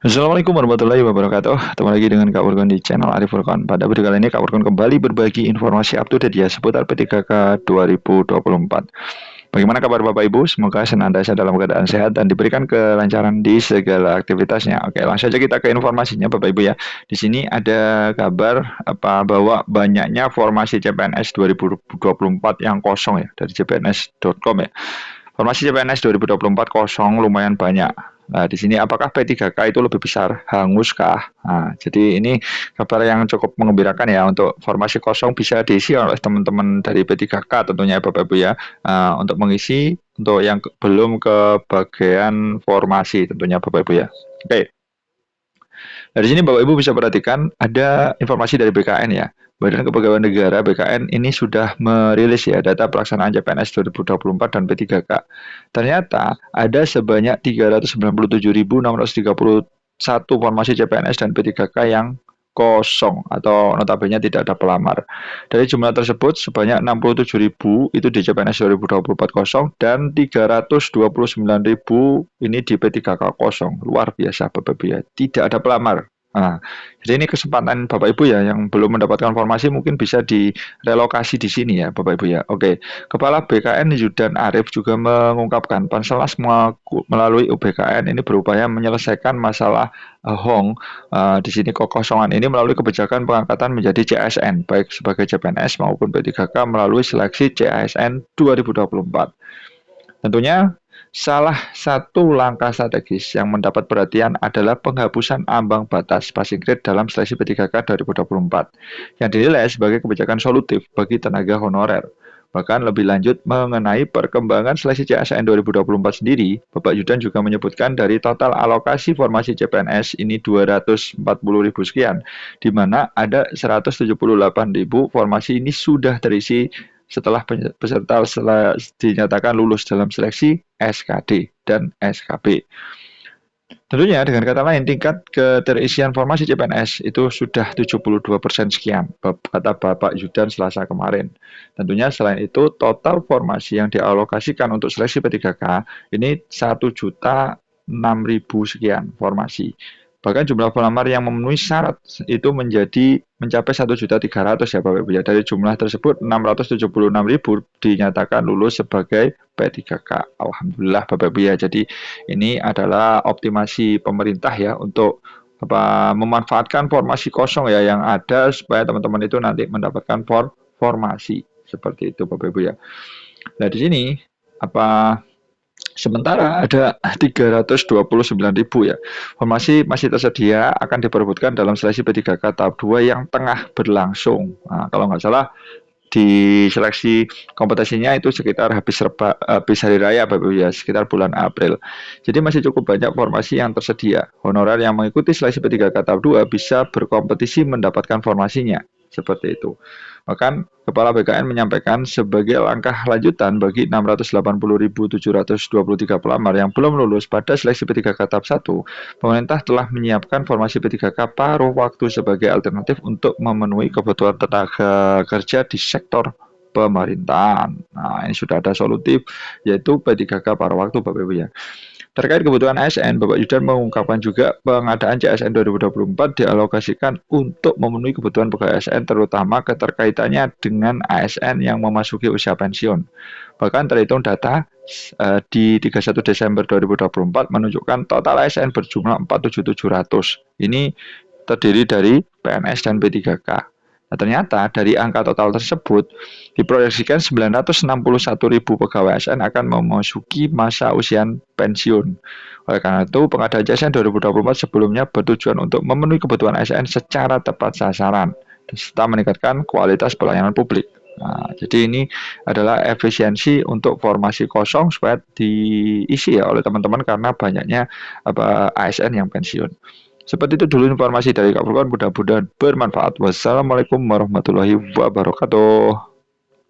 Assalamualaikum warahmatullahi wabarakatuh. Ketemu lagi dengan Kak Furkon di channel Arif Furkon. Pada video kali ini Kak Furkon kembali berbagi informasi up to date ya seputar P3K 2024. Bagaimana kabar Bapak Ibu? Semoga senantiasa dalam keadaan sehat dan diberikan kelancaran di segala aktivitasnya. Oke, langsung saja kita ke informasinya Bapak Ibu ya. Di sini ada kabar bahwa banyaknya formasi CPNS 2024 yang kosong ya dari cpns.com ya. Formasi CPNS 2024 kosong lumayan banyak. Nah, di sini apakah P3K itu lebih besar? Hanguskah? Nah, jadi ini kabar yang cukup mengembirakan ya untuk formasi kosong bisa diisi oleh teman-teman dari P3K tentunya ya Bapak Ibu ya. Untuk mengisi untuk yang belum ke bagian formasi tentunya Bapak Ibu ya. Oke. Nah, di sini Bapak Ibu bisa perhatikan ada informasi dari BKN ya. Badan Kepegawaian Negara BKN ini sudah merilis ya data pelaksanaan CPNS 2024 dan P3K. Ternyata ada sebanyak 397.631 formasi CPNS dan P3K yang kosong atau notabene tidak ada pelamar. Dari jumlah tersebut sebanyak 67.000 itu di CPNS 2024 kosong dan 329.000 ini di P3K kosong. Luar biasa Bapak Ibu ya. Tidak ada pelamar. Nah, jadi ini kesempatan Bapak Ibu ya yang belum mendapatkan informasi mungkin bisa direlokasi di sini ya Bapak Ibu ya. Oke, Kepala BKN Yudan Arif juga mengungkapkan Panselnas melalui UBKN ini berupaya menyelesaikan masalah Hong di sini kekosongan ini melalui kebijakan pengangkatan menjadi CSN baik sebagai CPNS maupun P3K melalui seleksi CASN 2024. Tentunya salah satu langkah strategis yang mendapat perhatian adalah penghapusan ambang batas passing grade dalam seleksi P3K 2024 yang dinilai sebagai kebijakan solutif bagi tenaga honorer. Bahkan lebih lanjut mengenai perkembangan seleksi CSN 2024 sendiri, Bapak Yudan juga menyebutkan dari total alokasi formasi CPNS ini 240.000 sekian, di mana ada 178.000 formasi ini sudah terisi setelah peserta dinyatakan lulus dalam seleksi SKD dan SKB. Tentunya dengan kata lain tingkat keterisian formasi CPNS itu sudah 72% sekian kata Bapak Yudan Selasa kemarin. Tentunya selain itu total formasi yang dialokasikan untuk seleksi P3K ini 1.006.000 sekian formasi. Bahkan jumlah pelamar yang memenuhi syarat itu mencapai 1.300.000 ya Bapak Ibu ya. Dari jumlah tersebut 676.000 dinyatakan lulus sebagai P3K. Alhamdulillah Bapak Ibu ya. Jadi ini adalah optimasi pemerintah ya untuk memanfaatkan formasi kosong ya yang ada supaya teman-teman itu nanti mendapatkan formasi seperti itu Bapak Ibu ya. Nah di sini apa sementara ada 329.000 ya. Formasi masih tersedia akan diperebutkan dalam seleksi P3K tahap 2 yang tengah berlangsung. Nah, kalau nggak salah di seleksi kompetisinya itu sekitar habis hari raya Bapak Ibu ya, sekitar bulan April. Jadi masih cukup banyak formasi yang tersedia. Honorer yang mengikuti seleksi P3K tahap 2 bisa berkompetisi mendapatkan formasinya. Seperti itu. Bahkan Kepala BKN menyampaikan sebagai langkah lanjutan bagi 680.723 pelamar yang belum lulus pada seleksi P3K tahap 1, pemerintah telah menyiapkan formasi P3K paruh waktu sebagai alternatif untuk memenuhi kebutuhan tenaga kerja di sektor pemerintahan. Nah, ini sudah ada solutif yaitu P3K paruh waktu Bapak Ibu ya. Terkait kebutuhan ASN, Bapak Yudan mengungkapkan juga pengadaan CSN 2024 dialokasikan untuk memenuhi kebutuhan pegawai ASN terutama keterkaitannya dengan ASN yang memasuki usia pensiun. Bahkan terhitung data di 31 Desember 2024 menunjukkan total ASN berjumlah 47.700. Ini terdiri dari PNS dan P3K. Nah, ternyata dari angka total tersebut diproyeksikan 961.000 pegawai ASN akan memasuki masa usia pensiun. Oleh karena itu, pengadaan ASN 2024 sebelumnya bertujuan untuk memenuhi kebutuhan ASN secara tepat sasaran serta meningkatkan kualitas pelayanan publik. Nah, jadi ini adalah efisiensi untuk formasi kosong supaya diisi ya oleh teman-teman karena banyaknya ASN yang pensiun. Seperti itu dulu informasi dari Kak Furqan, mudah-mudahan bermanfaat. Wassalamualaikum warahmatullahi wabarakatuh.